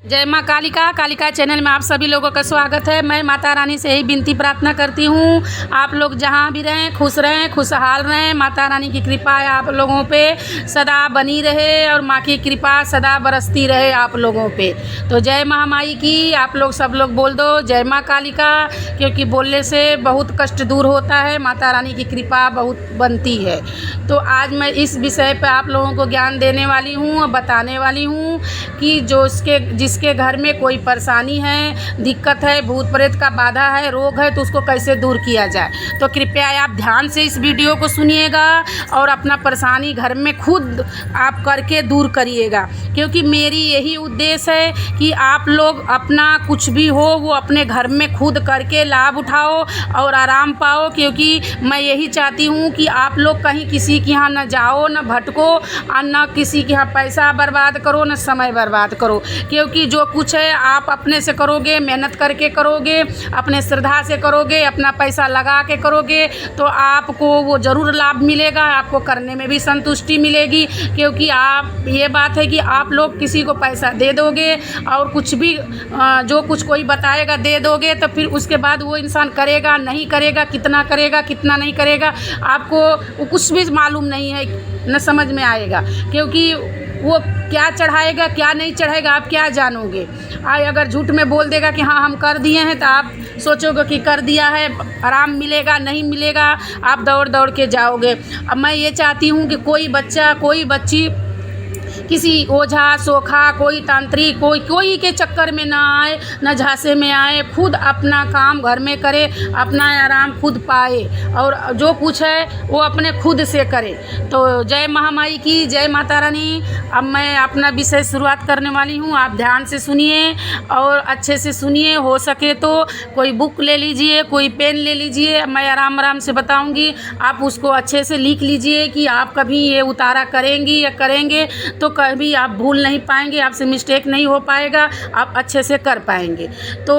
जय माँ कालिका। कालिका चैनल में आप सभी लोगों का स्वागत है। मैं माता रानी से यही विनती प्रार्थना करती हूँ, आप लोग जहाँ भी रहें खुशहाल रहें। माता रानी की कृपा आप लोगों पे सदा बनी रहे और माँ की कृपा सदा बरसती रहे आप लोगों पे। तो जय महामाई की आप लोग सब लोग बोल दो जय माँ कालिका, क्योंकि बोलने से बहुत कष्ट दूर होता है, माता रानी की कृपा बहुत बनती है। तो आज मैं इस विषय पर आप लोगों को ज्ञान देने वाली हूँ और बताने वाली हूँ कि जिसके घर में कोई परेशानी है, दिक्कत है, भूत प्रेत का बाधा है, रोग है, तो उसको कैसे दूर किया जाए। तो कृपया आप ध्यान से इस वीडियो को सुनिएगा और अपना परेशानी घर में खुद आप करके दूर करिएगा, क्योंकि मेरी यही उद्देश्य है कि आप लोग अपना कुछ भी हो वो अपने घर में खुद करके लाभ उठाओ और आराम पाओ। क्योंकि मैं यही चाहती हूँ कि आप लोग कहीं किसी के यहाँ न जाओ, न भटको और न किसी के यहाँ पैसा बर्बाद करो, न समय बर्बाद करो। क्योंकि जो कुछ है आप अपने से करोगे, मेहनत करके करोगे, अपने श्रद्धा से करोगे, अपना पैसा लगा के करोगे, तो आपको वो ज़रूर लाभ मिलेगा, आपको करने में भी संतुष्टि मिलेगी। क्योंकि आप ये बात है कि आप लोग किसी को पैसा दे दोगे और कुछ भी जो कुछ कोई बताएगा दे दोगे, तो फिर उसके बाद वो इंसान करेगा नहीं करेगा, कितना करेगा कितना नहीं करेगा, आपको कुछ भी मालूम नहीं है, न समझ में आएगा। क्योंकि वो क्या चढ़ाएगा क्या नहीं चढ़ाएगा आप क्या जानोगे। अगर झूठ में बोल देगा कि हाँ हम कर दिए हैं, तो आप सोचोगे कि कर दिया है, आराम मिलेगा नहीं मिलेगा, आप दौड़ दौड़ के जाओगे। अब मैं ये चाहती हूँ कि कोई बच्चा कोई बच्ची किसी ओझा सोखा कोई तांत्रिक कोई के चक्कर में ना आए, न झांसे में आए, खुद अपना काम घर में करे, अपना आराम खुद पाए और जो कुछ है वो अपने खुद से करे। तो जय महामाई की, जय माता रानी। अब मैं अपना विषय शुरुआत करने वाली हूँ, आप ध्यान से सुनिए और अच्छे से सुनिए। हो सके तो कोई बुक ले लीजिए, कोई पेन ले लीजिए, मैं आराम से बताऊँगी, आप उसको अच्छे से लिख लीजिए कि आप कभी ये उतारा करेंगी या करेंगे तो कभी आप भूल नहीं पाएंगे, आपसे मिस्टेक नहीं हो पाएगा, आप अच्छे से कर पाएंगे। तो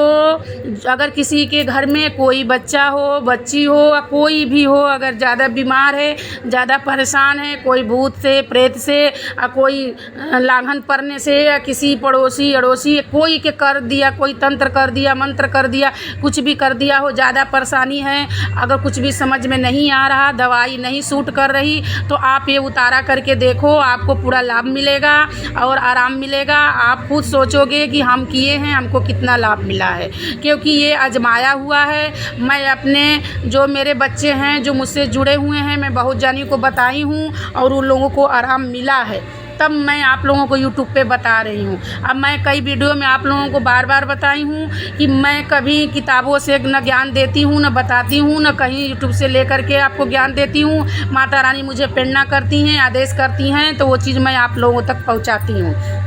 अगर किसी के घर में कोई बच्चा हो, बच्ची हो या कोई भी हो, अगर ज़्यादा बीमार है, ज़्यादा परेशान है, कोई भूत से प्रेत से या कोई लांघन पड़ने से या किसी पड़ोसी अड़ोसी कोई के कर दिया, कोई तंत्र कर दिया, मंत्र कर दिया, कुछ भी कर दिया हो, ज़्यादा परेशानी है, अगर कुछ भी समझ में नहीं आ रहा, दवाई नहीं सूट कर रही, तो आप ये उतारा करके देखो, आपको पूरा लाभ मिलेगा और आराम मिलेगा। आप खुद सोचोगे कि हम किए हैं, हमको कितना लाभ मिला है। क्योंकि ये आजमाया हुआ है। मैं अपने जो मेरे बच्चे हैं जो मुझसे जुड़े हुए हैं, मैं बहुत जानी को बताई हूँ और उन लोगों को आराम मिला है, तब मैं आप लोगों को यूट्यूब पे बता रही हूँ। अब मैं कई वीडियो में आप लोगों को बार बार बताई हूँ कि मैं कभी किताबों से न ज्ञान देती हूँ, न बताती हूँ, न कहीं यूट्यूब से लेकर के आपको ज्ञान देती हूँ। माता रानी मुझे प्रेरणा करती हैं, आदेश करती हैं, तो वो चीज़ मैं आप लोगों तक पहुँचाती हूँ।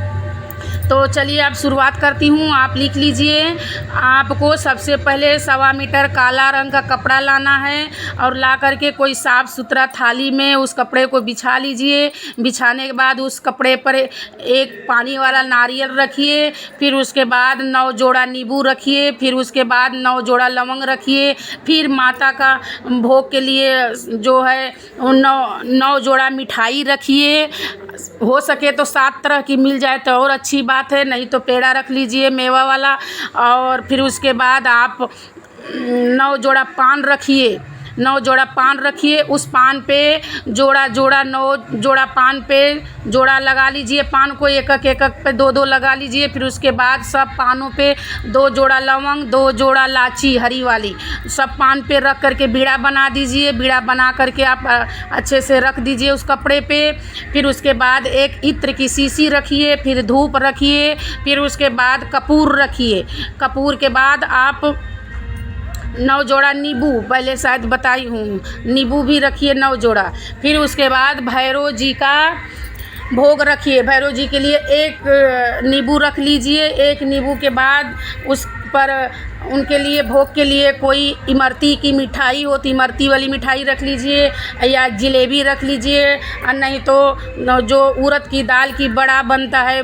तो चलिए अब शुरुआत करती हूँ। आप लिख लीजिए, आपको सबसे पहले 1.25 मीटर काला रंग का कपड़ा लाना है और ला करके कोई साफ़ सुथरा थाली में उस कपड़े को बिछा लीजिए। बिछाने के बाद उस कपड़े पर एक पानी वाला नारियल रखिए, फिर उसके बाद 9 जोड़ा नींबू रखिए, फिर उसके बाद 9 जोड़ा लवंग रखिए, फिर माता का भोग के लिए जो है 9 जोड़ा मिठाई रखिए। हो सके तो 7 तरह की मिल जाए तो और अच्छी बात है, नहीं तो पेड़ा रख लीजिए मेवा वाला। और फिर उसके बाद आप 9 जोड़ा पान रखिए, 9 जोड़ा पान रखिए। उस पान पे जोड़ा 9 जोड़ा पान पे जोड़ा लगा लीजिए, पान को एक एक पे 2 लगा लीजिए। फिर उसके बाद सब पानों पे 2 जोड़ा लवंग, 2 जोड़ा लाची हरी वाली, सब पान पे रख करके बीड़ा बना दीजिए। बीड़ा बना करके आप अच्छे से रख दीजिए उस कपड़े पे। फिर उसके बाद एक इत्र की शीशी रखिए, फिर धूप रखिए, फिर उसके बाद कपूर रखिए। कपूर के बाद आप 9 जोड़ा नींबू, पहले शायद बताई हूँ, नींबू भी रखिए 9 जोड़ा। फिर उसके बाद भैरव जी का भोग रखिए। भैरव जी के लिए एक नींबू रख लीजिए। एक नींबू के बाद उस पर उनके लिए भोग के लिए कोई इमरती की मिठाई हो तो इमरती वाली मिठाई रख लीजिए या जलेबी रख लीजिए, और नहीं तो जो उड़द की दाल की बड़ा बनता है,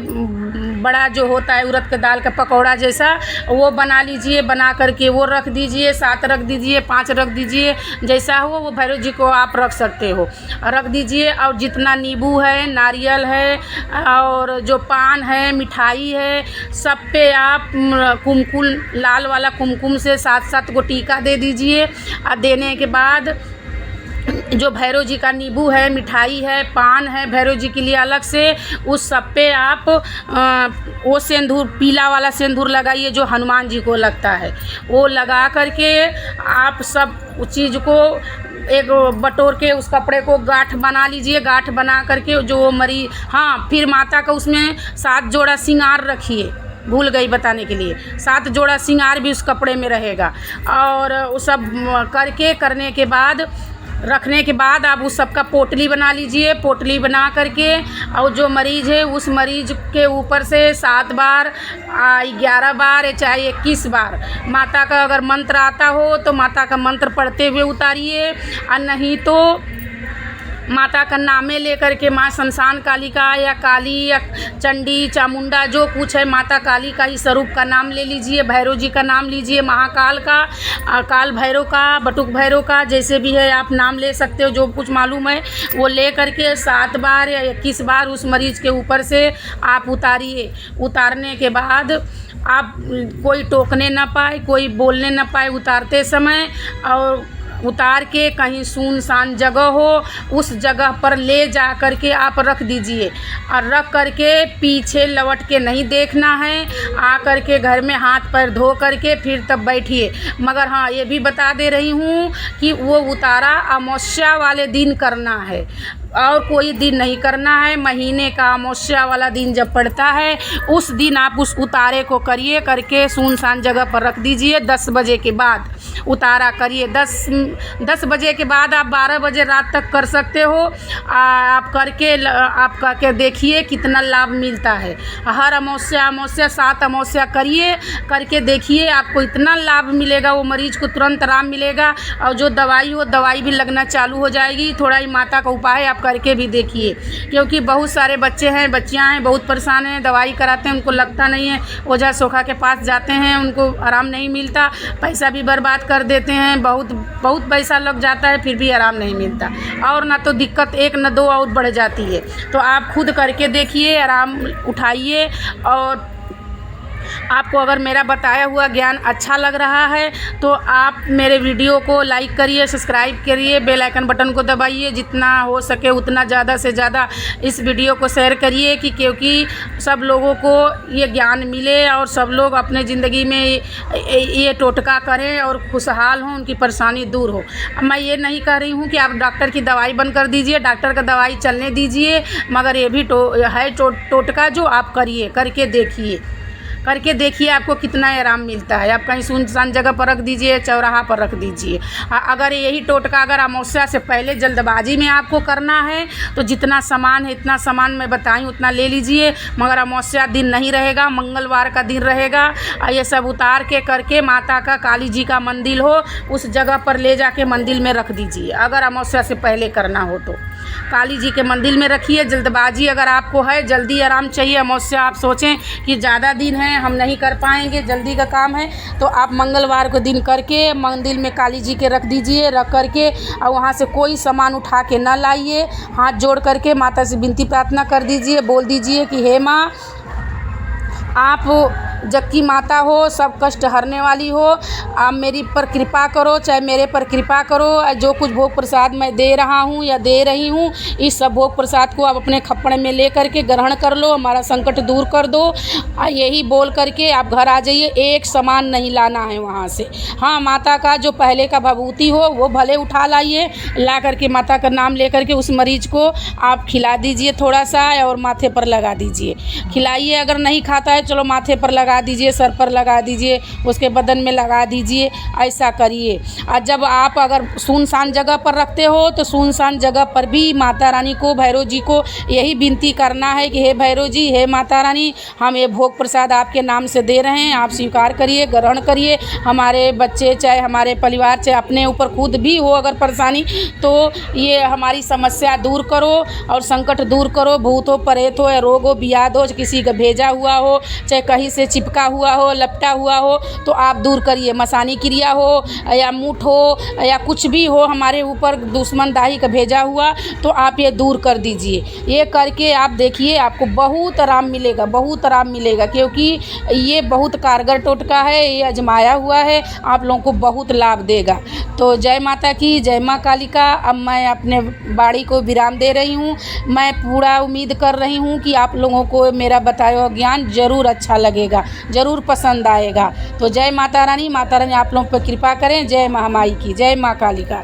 बड़ा जो होता है उड़द के दाल का पकौड़ा जैसा, वो बना लीजिए। बना करके वो रख दीजिए, 7 रख दीजिए, 5 रख दीजिए, जैसा हो वो भैरव जी को आप रख सकते हो, रख दीजिए। और जितना नींबू है, नारियल है और जो पान है, मिठाई है, सब पे आप कुमकुम, लाल वाला कुमकुम से 7-7 को टीका दे दीजिए। और देने के बाद जो भैरव जी का नींबू है, मिठाई है, पान है भैरव जी के लिए अलग से, उस सब पे आप वो सिंदूर, पीला वाला सिंदूर लगाइए जो हनुमान जी को लगता है। वो लगा करके आप सब उस चीज़ को एक बटोर के उस कपड़े को गांठ बना लीजिए। गांठ बना करके जो मरी, हाँ, फिर माता का उसमें 7 जोड़ा सिंगार रखिए, भूल गई बताने के लिए, 7 जोड़ा सिंगार भी उस कपड़े में रहेगा। और वो सब करने के बाद, रखने के बाद आप उस सब का पोटली बना लीजिए। पोटली बना करके और जो मरीज़ है उस मरीज़ के ऊपर से 7 बार, 11 बार या चाहे 21 बार माता का अगर मंत्र आता हो तो माता का मंत्र पढ़ते हुए उतारिए। और नहीं तो माता का नामे लेकर के, माँ शमशान कालिका या काली या चंडी, चामुंडा, जो कुछ है माता काली का ही स्वरूप का नाम ले लीजिए। भैरव जी का नाम लीजिए, महाकाल का, काल भैरव का, बटुक भैरव का, जैसे भी है आप नाम ले सकते हो, जो कुछ मालूम है वो ले करके 7 बार या 21 बार उस मरीज़ के ऊपर से आप उतारिए। उतारने के बाद आप कोई टोकने ना पाए, कोई बोलने ना पाए उतारते समय। और उतार के कहीं सुनसान जगह हो उस जगह पर ले जा कर के आप रख दीजिए। और रख कर के पीछे लौट के नहीं देखना है। आ कर के घर में हाथ पैर धो करके फिर तब बैठिए। मगर हाँ, ये भी बता दे रही हूँ कि वो उतारा अमावस्या वाले दिन करना है और कोई दिन नहीं करना है। महीने का अमावस्या वाला दिन जब पड़ता है उस दिन आप उस उतारे को करिए। करके सुनसान जगह पर रख दीजिए। 10 बजे के बाद उतारा करिए। 10 बजे के बाद आप 12 बजे रात तक कर सकते हो। आप करके देखिए कितना लाभ मिलता है। हर अमावस्या 7 अमावस्या करिए, करके देखिए आपको इतना लाभ मिलेगा, वो मरीज़ को तुरंत आराम मिलेगा। और जो दवाई हो, दवाई भी लगना चालू हो जाएगी। थोड़ा ही माता का उपाय आप करके भी देखिए, क्योंकि बहुत सारे बच्चे हैं, बच्चियां हैं, बहुत परेशान हैं, दवाई कराते हैं उनको लगता नहीं है, ओझा सोखा के पास जाते हैं उनको आराम नहीं मिलता, पैसा भी बर्बाद कर देते हैं, बहुत पैसा लग जाता है फिर भी आराम नहीं मिलता। और ना तो दिक्कत 1 न 2 और बढ़ जाती है। तो आप खुद करके देखिए, आराम उठाइए। और आपको अगर मेरा बताया हुआ ज्ञान अच्छा लग रहा है तो आप मेरे वीडियो को लाइक करिए, सब्सक्राइब करिए, बेल आइकन बटन को दबाइए। जितना हो सके उतना ज़्यादा से ज़्यादा इस वीडियो को शेयर करिए क्योंकि सब लोगों को ये ज्ञान मिले और सब लोग अपने ज़िंदगी में ये टोटका करें और खुशहाल हों, उनकी परेशानी दूर हो। मैं ये नहीं कह रही हूँ कि आप डॉक्टर की दवाई बंद कर दीजिए, डॉक्टर का दवाई चलने दीजिए, मगर ये भी है टोटका जो आप करिए, करके देखिए आपको कितना आराम मिलता है। आप कहीं सुनसान जगह पर रख दीजिए, चौराहा पर रख दीजिए। अगर यही टोटका अगर अमावस्या से पहले जल्दबाजी में आपको करना है तो जितना सामान है, इतना सामान मैं बताई उतना ले लीजिए। मगर अमावस्या दिन नहीं रहेगा, मंगलवार का दिन रहेगा। ये सब उतार के करके माता का, काली जी का मंदिर हो उस जगह पर ले जाके मंदिर में रख दीजिए। अगर अमावस्या से पहले करना हो तो काली जी के मंदिर में रखिए। जल्दबाजी अगर आपको है, जल्दी आराम चाहिए, अमावस्या आप सोचें कि ज़्यादा दिन है, हम नहीं कर पाएंगे, जल्दी का काम है, तो आप मंगलवार को दिन करके मंदिर में काली जी के रख दीजिए। रख करके और वहाँ से कोई सामान उठा के ना लाइए। हाथ जोड़ करके माता से विनती प्रार्थना कर दीजिए, बोल दीजिए कि हे माँ, आप जग की माता हो, सब कष्ट हरने वाली हो, आप मेरी पर कृपा करो, चाहे मेरे पर कृपा करो। जो कुछ भोग प्रसाद मैं दे रहा हूँ या दे रही हूँ, इस सब भोग प्रसाद को आप अपने खप्पड़ में ले करके ग्रहण कर लो, हमारा संकट दूर कर दो। यही बोल करके आप घर आ जाइए। एक सामान नहीं लाना है वहाँ से। हाँ, माता का जो पहले का भभूति हो वो भले उठा लाइए, ला करके माता का नाम ले करके उस मरीज को आप खिला दीजिए थोड़ा सा, और माथे पर लगा दीजिए। खिलाइए, अगर नहीं खाता है चलो माथे पर लगा लगा दीजिए, सर पर लगा दीजिए, उसके बदन में लगा दीजिए, ऐसा करिए। और जब आप अगर सुनसान जगह पर रखते हो तो सुनसान जगह पर भी माता रानी को, भैरव जी को यही विनती करना है कि हे भैरव जी, हे माता रानी, हम ये भोग प्रसाद आपके नाम से दे रहे हैं, आप स्वीकार करिए, ग्रहण करिए। हमारे बच्चे चाहे हमारे परिवार चाहे अपने ऊपर खुद भी हो अगर परेशानी, तो ये हमारी समस्या दूर करो और संकट दूर करो। भूत हो, प्रेत हो, या रोग हो, बियाद हो, किसी का भेजा हुआ हो, चाहे कहीं से चिपका हुआ हो, लपटा हुआ हो, तो आप दूर करिए। मसानी क्रिया हो या मुठ हो या कुछ भी हो हमारे ऊपर दुश्मन दाही का भेजा हुआ, तो आप ये दूर कर दीजिए। ये करके आप देखिए, आपको बहुत आराम मिलेगा, बहुत आराम मिलेगा, क्योंकि ये बहुत कारगर टोटका है, ये आजमाया हुआ है, आप लोगों को बहुत लाभ देगा। तो जय माता की, जय माँ कालिका। अब मैं अपने बाड़ी को विराम दे रही हूँ। मैं पूरा उम्मीद कर रही हूँ कि आप लोगों को मेरा बताया हुआ ज्ञान ज़रूर अच्छा लगेगा, ज़रूर पसंद आएगा। तो जय माता रानी, माता रानी आप लोगों पर कृपा करें। जय महामाई की, जय माँ कालिका।